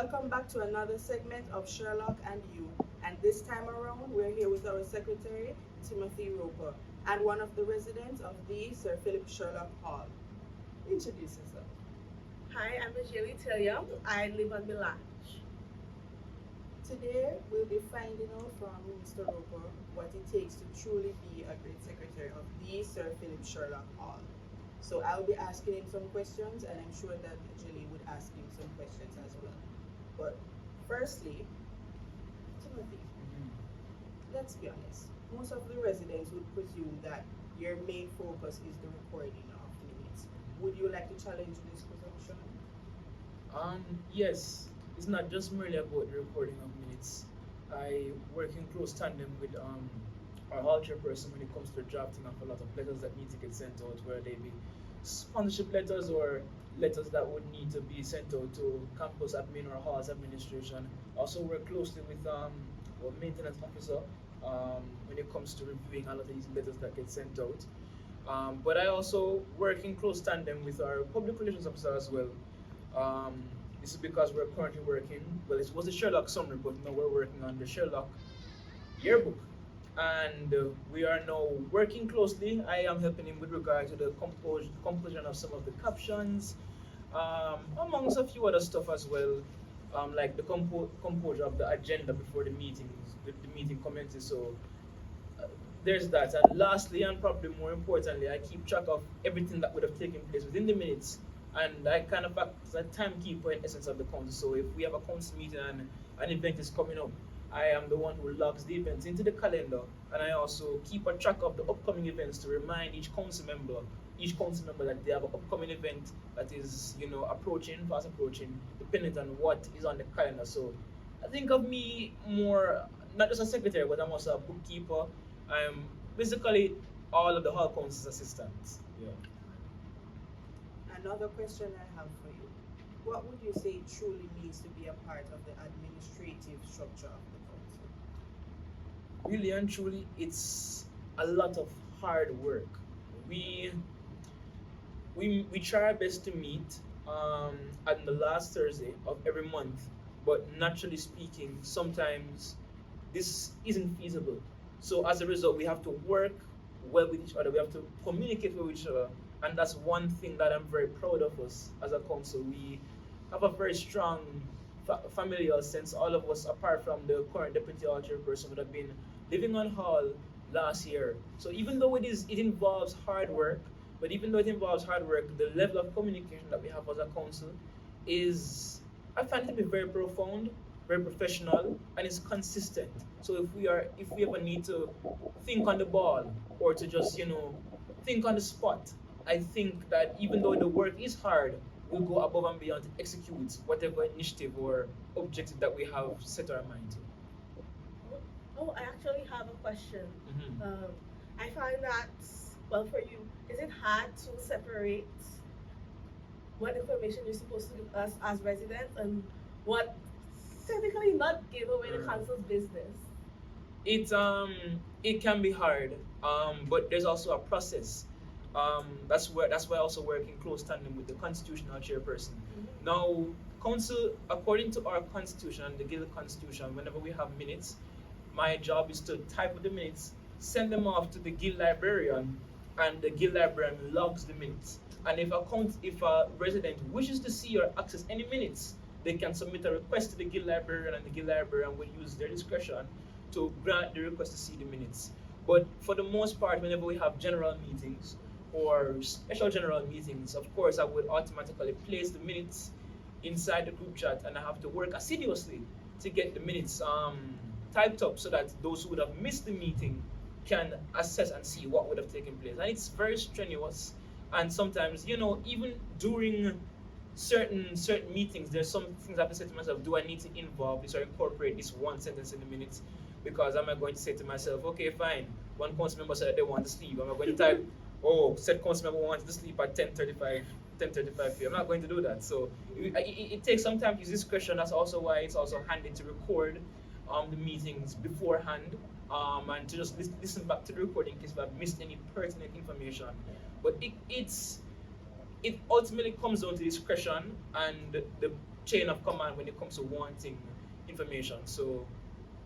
Welcome back to another segment of Sherlock and You. And this time around, we're here with our secretary, Timothy Roper, and one of the residents of the Sir Philip Sherlock Hall. Introduce yourself. Hi, I'm Ajeli Tilliam. I live on Milange. Today, we'll be finding out from Mr. Roper what it takes to truly be a great secretary of the Sir Philip Sherlock Hall. So I'll be asking him some questions, and I'm sure that Julie would ask him some questions as well. But firstly, Timothy, let's be honest. Most of the residents would presume that your main focus is the recording of minutes. Would you like to challenge this presumption? Yes, it's not just merely about the recording of minutes. I work in close tandem with our hall chairperson when it comes to the drafting of a lot of letters that need to get sent out, whether they be sponsorship letters or letters that would need to be sent out to campus admin or halls administration. Also work closely with our maintenance officer when it comes to reviewing a lot of these letters that get sent out. But I also work in close tandem with our public relations officer as well. Um, this is because we're currently working, well, it was the Sherlock summary, but now we're working on the Sherlock yearbook. And we are now working closely. I am helping him with regard to the composition of some of the captions, amongst a few other stuff as well, like the composure of the agenda before the meetings, the meeting commences. So there's that. And lastly, and probably more importantly, I keep track of everything that would have taken place within the minutes. And I kind of act as a timekeeper in essence of the council. So if we have a council meeting and an event is coming up, I am the one who logs the events into the calendar, and I also keep a track of the upcoming events to remind each council member that they have an upcoming event that is, fast approaching, depending on what is on the calendar. So I think of me more not just a secretary, but I'm also a bookkeeper. I'm basically all of the hall council's assistants. Yeah. Another question I have for you. What would you say truly means to be a part of the administrative structure of the council? Really and truly, it's a lot of hard work. We we try our best to meet on the last Thursday of every month, but naturally speaking, sometimes this isn't feasible. So as a result, we have to work well with each other. We have to communicate with each other, and that's one thing that I'm very proud of us as a council. We have a very strong familial sense. All of us, apart from the current deputy hall chairperson, would have been living on hall last year. So even though it involves hard work, but even though it involves hard work, the level of communication that we have as a council is, I find it to be very profound, very professional, and it's consistent. So if we ever need to think on the ball or to just think on the spot, I think that even though the work is hard, we'll go above and beyond to execute whatever initiative or objective that we have set our mind to. Oh, I actually have a question. Mhm. I find that, well, for you, is it hard to separate what information you're supposed to give us as residents and what technically not give away the council's business? It can be hard, but there's also a process. That's why I also work in close tandem with the constitutional chairperson. Mhm. Now, council, according to our constitution and the guild constitution, whenever we have minutes, my job is to type up the minutes, send them off to the guild librarian, and the guild librarian logs the minutes. And if a resident wishes to see or access any minutes, they can submit a request to the guild librarian, and the guild librarian will use their discretion to grant the request to see the minutes. But for the most part, whenever we have general meetings or special general meetings, of course, I would automatically place the minutes inside the group chat, and I have to work assiduously to get the minutes typed up so that those who would have missed the meeting can assess and see what would have taken place. And it's very strenuous. And sometimes, even during certain meetings, there's some things I have to say to myself: do I need to involve this or incorporate this one sentence in the minutes? Because am I going to say to myself, okay, fine, one council member said that they want to sleep. Am I going to type, oh, said council member wanted to sleep at 10:35 p.m. I'm not going to do that. So it takes some time to use discretion. That's also why it's also handy to record the meetings beforehand, and to just listen back to the recording in case if I've missed any pertinent information. But it ultimately comes down to discretion and the chain of command when it comes to wanting information. So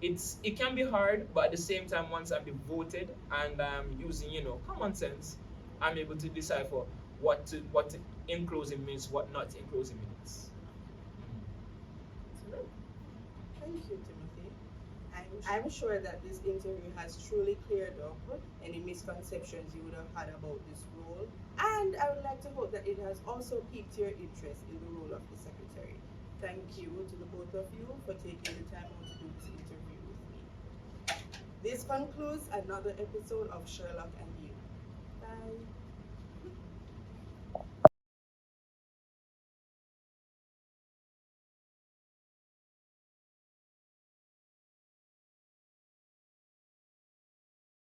it can be hard, but at the same time, once I'm devoted and I'm using common sense, I'm able to decipher what enclosing means, what not enclosing means. Thank you, Timothy. I'm sure that this interview has truly cleared up any misconceptions you would have had about this role. And I would like to hope that it has also piqued your interest in the role of the secretary. Thank you to the both of you for taking the time out to do this interview with me. This concludes another episode of Sherlock and You.